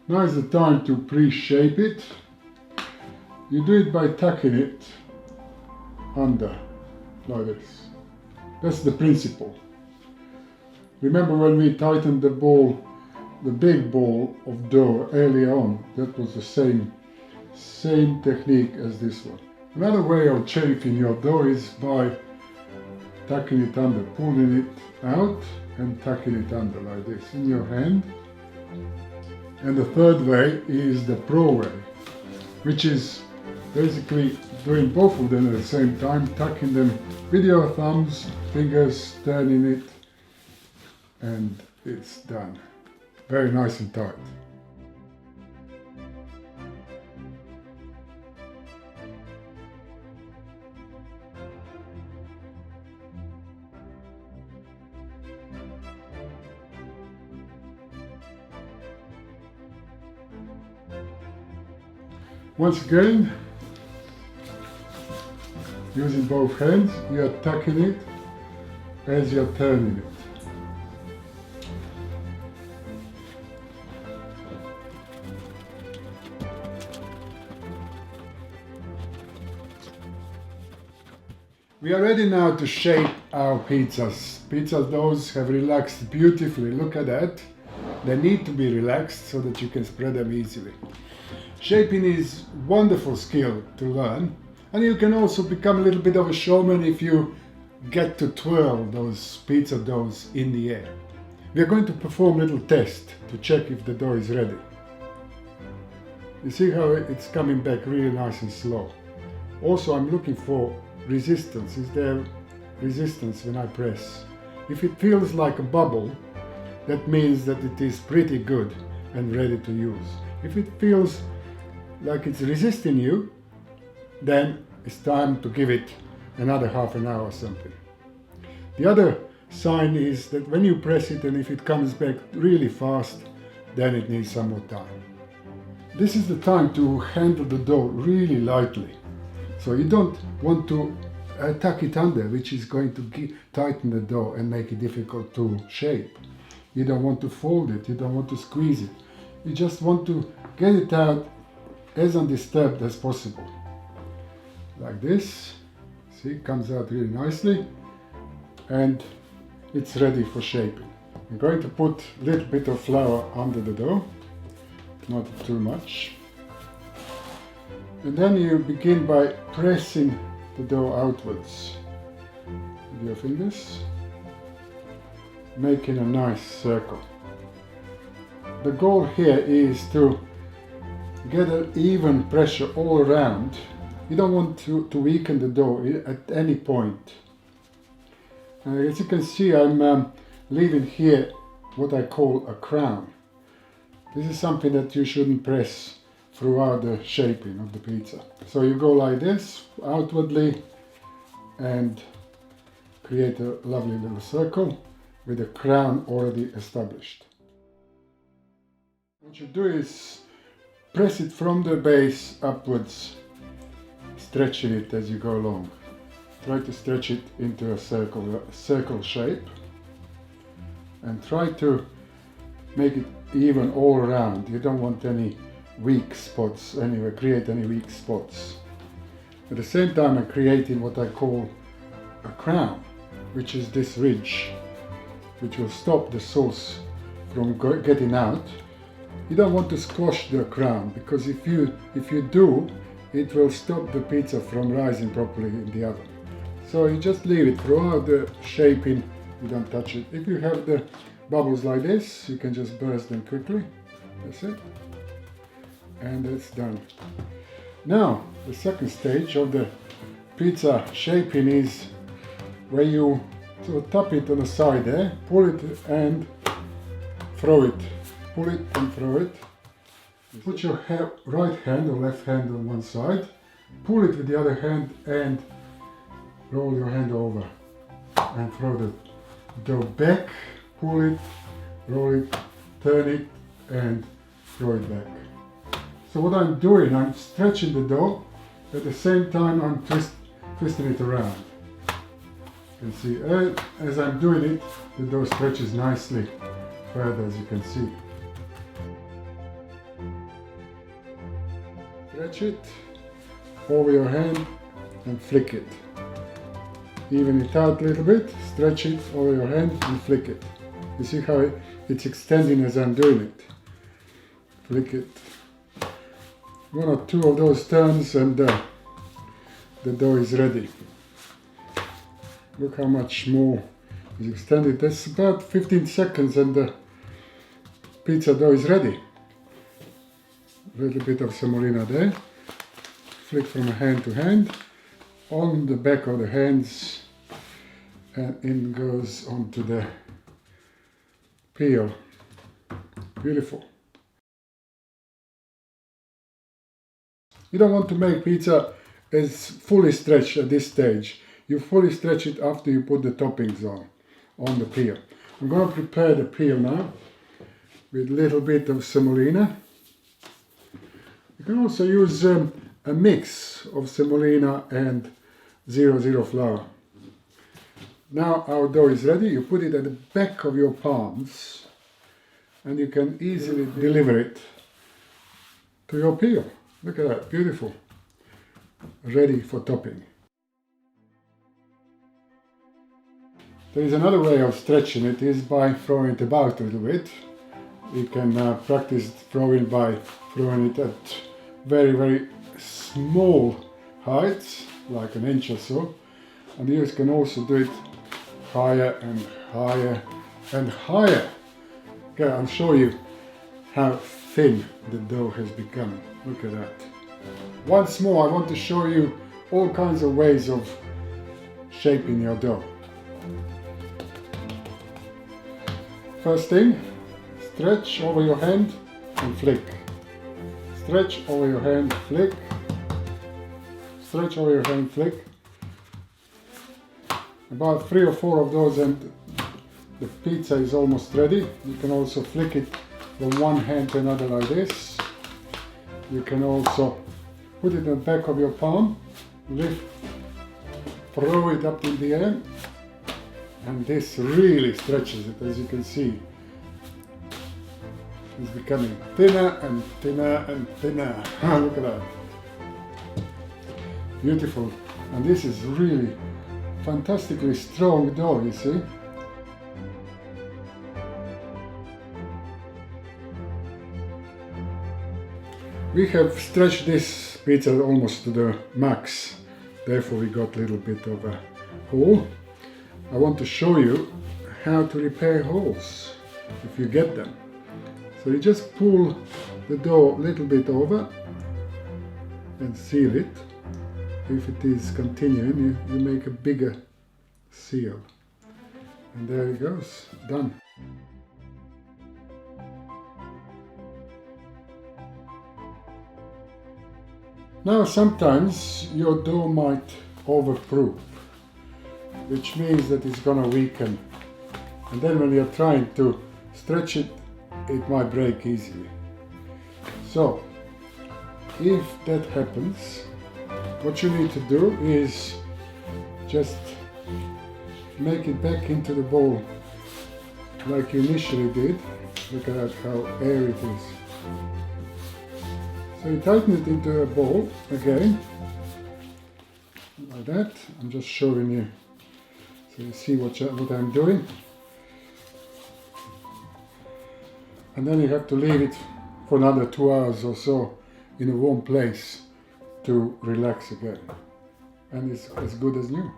Now is the time to pre-shape it. You do it by tucking it under, like this. That's the principle. Remember when we tightened the ball, the big ball of dough earlier on, that was the same technique as this one. Another way of shaping your dough is by tucking it under, pulling it out and tucking it under like this in your hand. And the third way is the pro way, which is basically doing both of them at the same time, tucking them with your thumbs, fingers, turning it, and it's done. Very nice and tight. Once again, using both hands, you are tucking it as you are turning it. We are ready now to shape our pizzas. Pizza doughs have relaxed beautifully. Look at that. They need to be relaxed so that you can spread them easily. Shaping is a wonderful skill to learn, and you can also become a little bit of a showman if you get to twirl those pizza doughs in the air. We are going to perform a little test to check if the dough is ready. You see how it's coming back really nice and slow. Also, I'm looking for resistance. Is there resistance when I press? If it feels like a bubble, that means that it is pretty good and ready to use. If it feels like it's resisting you, then it's time to give it another half an hour or something. The other sign is that when you press it and if it comes back really fast, then it needs some more time. This is the time to handle the dough really lightly. So you don't want to tuck it under, which is going to tighten the dough and make it difficult to shape. You don't want to fold it, you don't want to squeeze it. You just want to get it out as undisturbed as possible. Like this. See, it comes out really nicely and it's ready for shaping. I'm going to put a little bit of flour under the dough, not too much. And then you begin by pressing the dough outwards with your fingers, making a nice circle. The goal here is to get an even pressure all around. You don't want to weaken the dough at any point. As you can see, I'm leaving here what I call a crown. This is something that you shouldn't press throughout the shaping of the pizza. So you go like this, outwardly, and create a lovely little circle with a crown already established. What you do is press it from the base upwards, stretching it as you go along. Try to stretch it into a circle shape and try to make it even all around. You don't want any weak spots anywhere, create any weak spots. At the same time, I'm creating what I call a crown, which is this ridge, which will stop the sauce from getting out. You don't want to squash the crown, because if you do, it will stop the pizza from rising properly in the oven. So you just leave it throughout the shaping, you don't touch it. If you have the bubbles like this, you can just burst them quickly. That's it. And it's done. Now, the second stage of the pizza shaping is where you sort of tap it on the side there, pull it and throw it. Pull it and throw it. Put your right hand or left hand on one side, pull it with the other hand and roll your hand over and throw the dough back, pull it, roll it, turn it and throw it back. So what I'm doing, I'm stretching the dough, at the same time I'm twisting it around. You can see, as I'm doing it, the dough stretches nicely further, as you can see. stretch it over your hand and flick it. Even it out a little bit, stretch it over your hand and flick it. You see how it's extending as I'm doing it. Flick it. 1 or 2 of those turns and the dough is ready. Look how much more is extended. That's about 15 seconds and the pizza dough is ready. A little bit of semolina there. Flick from hand to hand. On the back of the hands and in goes onto the peel. Beautiful. You don't want to make pizza as fully stretched at this stage. You fully stretch it after you put the toppings on the peel. I'm going to prepare the peel now with a little bit of semolina. You can also use a mix of semolina and 00 flour. Now our dough is ready. You put it at the back of your palms and you can easily deliver it to your peel. Look at that, beautiful. Ready for topping. There is another way of stretching it, is by throwing it about a little bit. You can practice throwing by throwing it at very, very small heights, like an inch or so. And you can also do it higher and higher and higher. Okay, I'll show you how thin the dough has become. Look at that. Once more, I want to show you all kinds of ways of shaping your dough. First thing, stretch over your hand and flick. Stretch over your hand, flick. Stretch over your hand, flick. About 3 or 4 of those and the pizza is almost ready. You can also flick it from one hand to another like this. You can also put it in the back of your palm, lift, throw it up in the air, and this really stretches it, as you can see. It's becoming thinner and thinner and thinner. Look at that. Beautiful. And this is really fantastically strong dough, you see. We have stretched this pizza almost to the max, therefore we got a little bit of a hole. I want to show you how to repair holes if you get them. So you just pull the dough a little bit over and seal it. If it is continuing, you make a bigger seal. And there it goes, done. Now sometimes your dough might overproof, which means that it's gonna weaken. And then when you're trying to stretch it, it might break easily. So, if that happens, what you need to do is just make it back into the bowl like you initially did. Look at that, how airy it is. So you tighten it into a bowl again, like that. I'm just showing you so you see what I'm doing. And then you have to leave it for another 2 hours or so in a warm place to relax again. And it's as good as new.